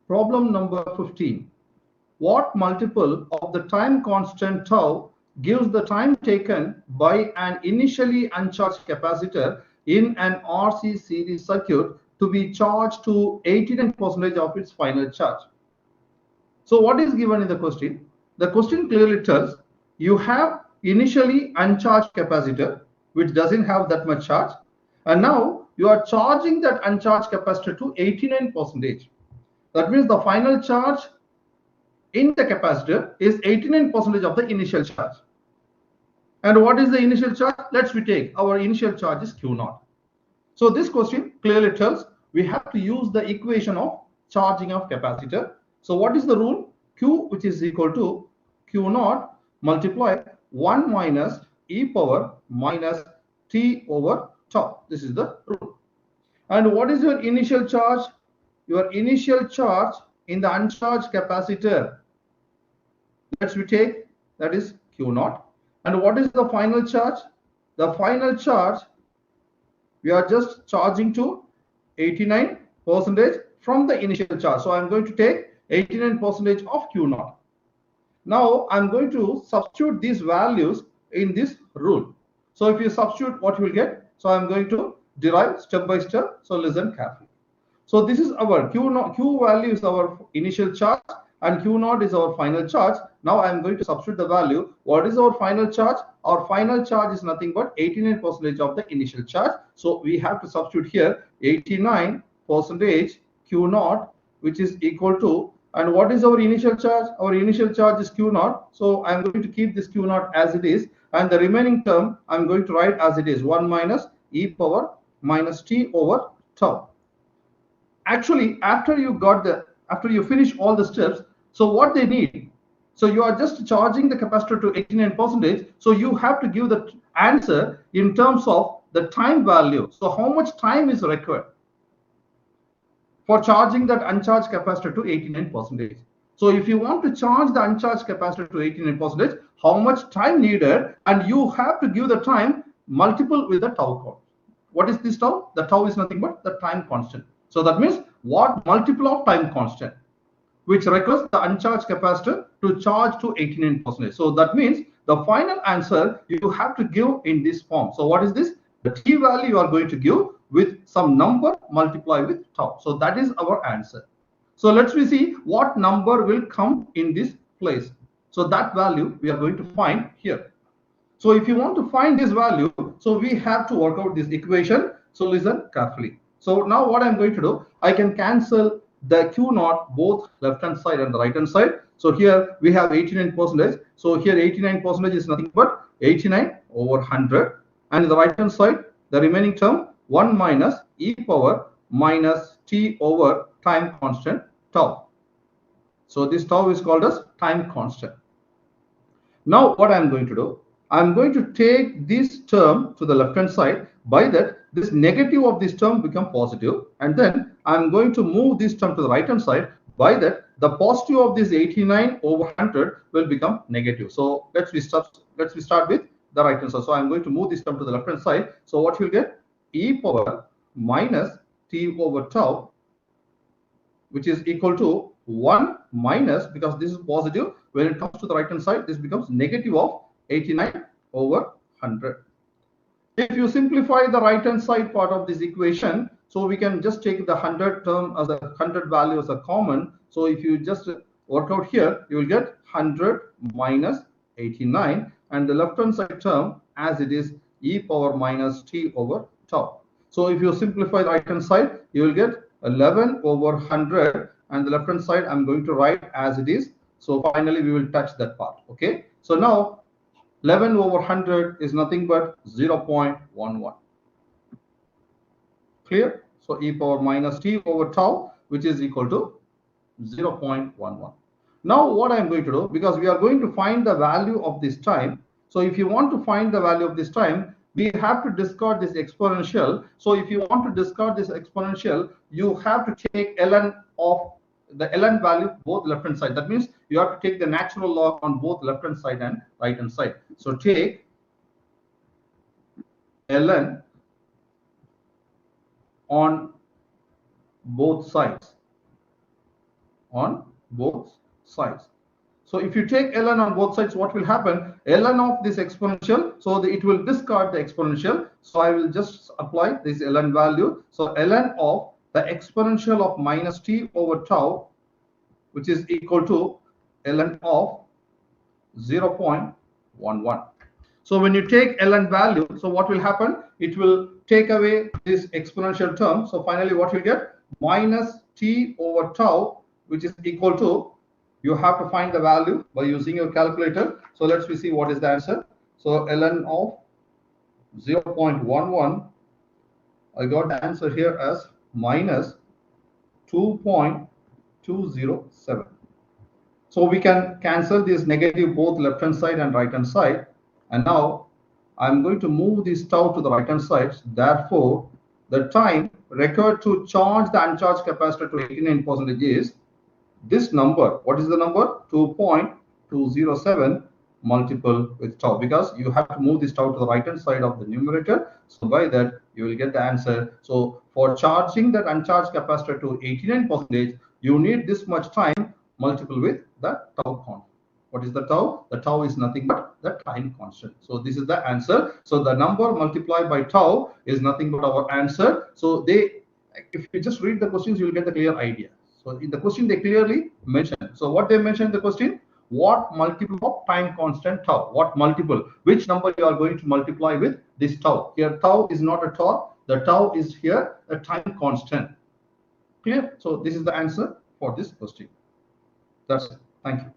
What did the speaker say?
Problem number 15. What multiple of the time constant tau gives the time taken by an initially uncharged capacitor in an RC series circuit to be charged to 89% of its final charge? So what is given in the question? The question clearly tells you have initially uncharged capacitor which doesn't have that much charge, and now you are charging that uncharged capacitor to 89%. That means the final charge in the capacitor is 89% of the initial charge. And what is the initial charge? Let's we take our initial charge is Q0. So this question clearly tells we have to use the equation of charging of capacitor. So what is the rule? Q, which is equal to Q0 multiply 1 minus e power minus t over tau. This is the rule. And what is your initial charge? Your initial charge in the uncharged capacitor, let's we take, that is Q0. And what is the final charge? The final charge, we are just charging to 89% from the initial charge. So I'm going to take 89% of Q0. Now I'm going to substitute these values in this rule. So if you substitute, what you will get? So I'm going to derive step by step. So listen carefully. So this is our Q0. Q value is our initial charge and Q0 is our final charge. Now I am going to substitute the value. What is our final charge? Our final charge is nothing but 89% of the initial charge. So we have to substitute here 89% Q0, which is equal to, and what is our initial charge? Our initial charge is Q0. So I'm going to keep this Q0 as it is, and the remaining term I'm going to write as it is, 1 minus e power minus t over tau. Actually, after you finish all the steps, so what they need, so you are just charging the capacitor to 89%, so you have to give the answer in terms of the time value. So how much time is required for charging that uncharged capacitor to 89%? So if you want to charge the uncharged capacitor to 89%, how much time needed? And you have to give the time multiple with the tau count. What is this tau? The tau is nothing but the time constant. So that means what multiple of time constant, which requires the uncharged capacitor to charge to 89%. So that means the final answer you have to give in this form. So what is this? The t value you are going to give with some number multiply with tau. So that is our answer. So let's see what number will come in this place. So that value we are going to find here. So if you want to find this value, so we have to work out this equation. So listen carefully. So now what I'm going to do, I can cancel the Q0 both left hand side and the right hand side. So here we have 89%. So here 89% is nothing but 89 over 100. And in the right hand side, the remaining term 1 minus e power minus t over time constant tau. So this tau is called as time constant. Now what I'm going to do, I'm going to take this term to the left hand side. By that, this negative of this term become positive, and then I'm going to move this term to the right hand side. By that, the positive of this 89 over 100 will become negative. So let's start with the right hand side. So I'm going to move this term to the left hand side. So what you'll get, e power minus t over tau, which is equal to 1 minus, because this is positive, when it comes to the right hand side, this becomes negative of 89 over 100. If you simplify the right hand side part of this equation, so we can just take the 100 term as a 100 value as a common. So if you just work out here, you will get 100 minus 89, and the left hand side term as it is e power minus t over tau. So if you simplify the right hand side, you will get 11 over 100, and the left hand side I'm going to write as it is. So finally we will touch that part. Okay, so now 11 over 100 is nothing but 0.11. Clear? So e power minus t over tau, which is equal to 0.11. Now what I'm going to do, because we are going to find the value of this time. So if you want to find the value of this time, we have to discard this exponential. So if you want to discard this exponential, you have to take ln of the ln value both left hand side. That means you have to take the natural log on both left hand side and right hand side. So take ln on both sides. on both sides. So if you take ln on both sides, what will happen? Ln of this exponential, so it will discard the exponential. So I will just apply this ln value. So ln of the exponential of minus t over tau, which is equal to ln of 0.11. So when you take ln value, so what will happen? It will take away this exponential term. So finally what you get? Minus t over tau, which is equal to, you have to find the value by using your calculator. So let's see what is the answer. So ln of 0.11, I got the answer here as minus 2.207. So we can cancel this negative both left hand side and right hand side. And now I'm going to move this tau to the right hand side. Therefore, the time required to charge the uncharged capacitor to 89% is this number. What is the number? 2.207 multiple with tau, because you have to move this tau to the right hand side of the numerator. So by that you will get the answer. So for charging that uncharged capacitor to 89%, you need this much time multiple with the tau constant. What is the tau? The tau is nothing but the time constant. So this is the answer. So the number multiplied by tau is nothing but our answer. So if you just read the questions, you will get the clear idea. So in the question they clearly mentioned. So what they mentioned in the question, what multiple of time constant tau? What multiple? Which number you are going to multiply with this tau? Here tau is not a tau. The tau is here a time constant. Clear? So this is the answer for this question. That's it. Thank you.